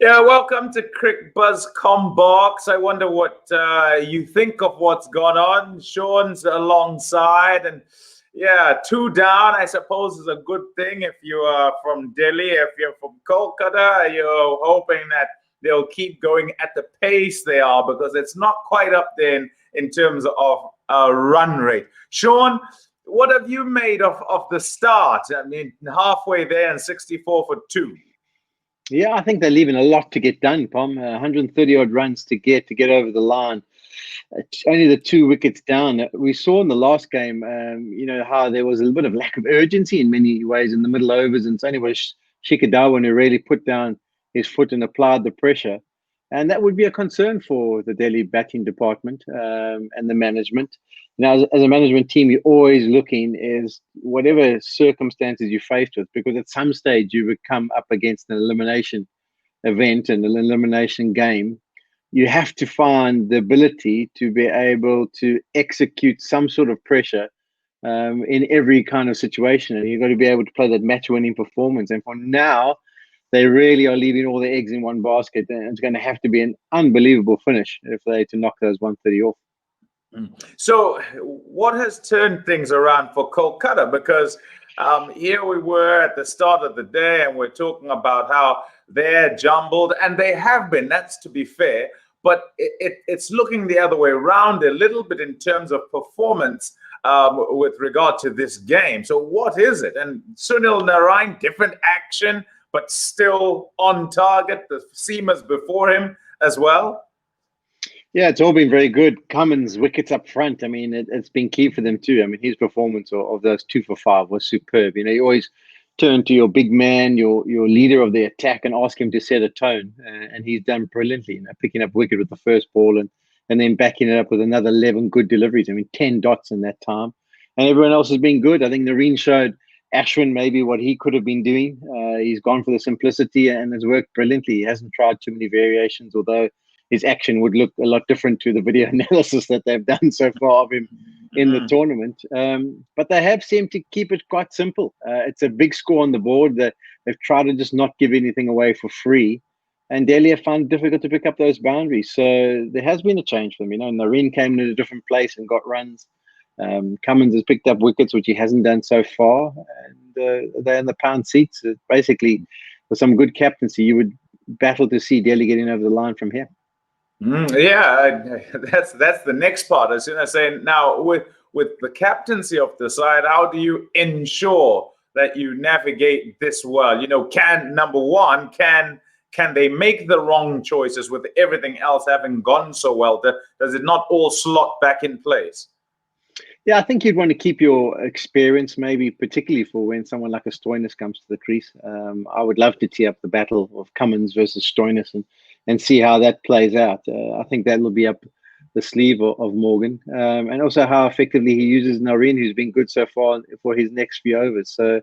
Yeah, welcome to Cricbuzz Comm Box. I wonder what you think of what's gone on. Shaun's alongside, and yeah, 2 down, I suppose, is a good thing if you are from Delhi. If you're from Kolkata, you're hoping that they'll keep going at the pace they are, because it's not quite up there in terms of run rate. Shaun, what have you made of the start? I mean, halfway there and 64 for 2. Yeah, I think they're leaving a lot to get done, Pom. 130 odd runs to get over the line. It's only the 2 wickets down. We saw in the last game, how there was a little bit of lack of urgency in many ways in the middle overs, and it's only was Shikadawan who really put down his foot and applied the pressure. And that would be a concern for the Delhi batting department and the management. Now, as a management team, you're always looking is whatever circumstances you're faced with, because at some stage you would come up against an elimination event and an elimination game. You have to find the ability to be able to execute some sort of pressure in every kind of situation. And you've got to be able to play that match-winning performance. And for now, they really are leaving all their eggs in one basket. And it's going to have to be an unbelievable finish if they're to knock those 130 off. So what has turned things around for Kolkata? Because here we were at the start of the day and we're talking about how they're jumbled, and they have been, that's to be fair, but it's looking the other way around a little bit in terms of performance with regard to this game. So what is it? And Sunil Narine, different action, but still on target, the seamers before him as well. Yeah, it's all been very good. Cummins' wickets up front, I mean, it's been key for them too. I mean, his performance of those 2 for 5 was superb. You always turn to your big man, your leader of the attack, and ask him to set a tone. And he's done brilliantly, picking up wicket with the first ball and then backing it up with another 11 good deliveries. I mean, 10 dots in that time. And everyone else has been good. I think Narine showed Ashwin maybe what he could have been doing. He's gone for the simplicity and has worked brilliantly. He hasn't tried too many variations, although his action would look a lot different to the video analysis that they've done so far of him in the tournament. But they have seemed to keep it quite simple. It's a big score on the board. They've tried to just not give anything away for free. And Delhi have found it difficult to pick up those boundaries. So there has been a change for them. Narine came to a different place and got runs. Cummins has picked up wickets, which he hasn't done so far. And they're in the pound seats. Basically, with some good captaincy, you would battle to see Delhi getting over the line from here. Yeah, that's the next part. As soon as I say now, with the captaincy of the side, how do you ensure that you navigate this well? Can they make the wrong choices with everything else having gone so well? Does it not all slot back in place? Yeah, I think you'd want to keep your experience, maybe particularly for when someone like a Stoinis comes to the crease. I would love to tee up the battle of Cummins versus Stoinis and see how that plays out. I think that will be up the sleeve of Morgan, and also how effectively he uses Narine, who's been good so far, for his next few overs. So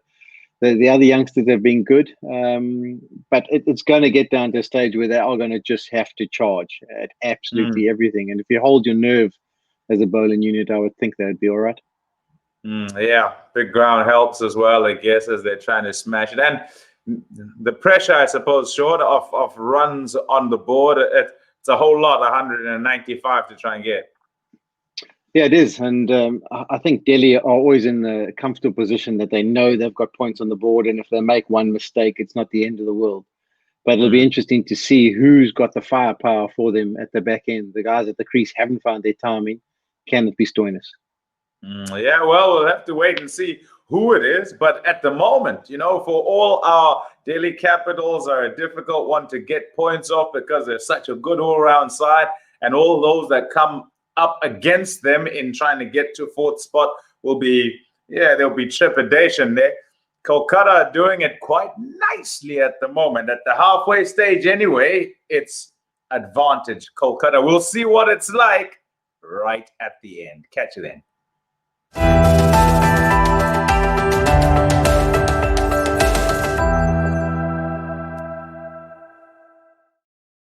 the other youngsters have been good, but it's going to get down to a stage where they are going to just have to charge at absolutely everything. And if you hold your nerve as a bowling unit, I would think that would be all right. Yeah, big ground helps as well, I guess, as they're trying to smash it. And the pressure, I suppose, short of runs on the board, it's a whole lot, 195 to try and get. Yeah, it is. And I think Delhi are always in the comfortable position that they know they've got points on the board. And if they make one mistake, it's not the end of the world. But it'll be interesting to see who's got the firepower for them at the back end. The guys at the crease haven't found their timing. Can it be Stoinis? Yeah, well, we'll have to wait and see who it is. But at the moment, for all our Delhi Capitals are a difficult one to get points off because they're such a good all-round side. And all those that come up against them in trying to get to 4th spot there'll be trepidation there. Kolkata are doing it quite nicely at the moment. At the halfway stage anyway, it's advantage Kolkata. We'll see what it's like right at the end. Catch you then.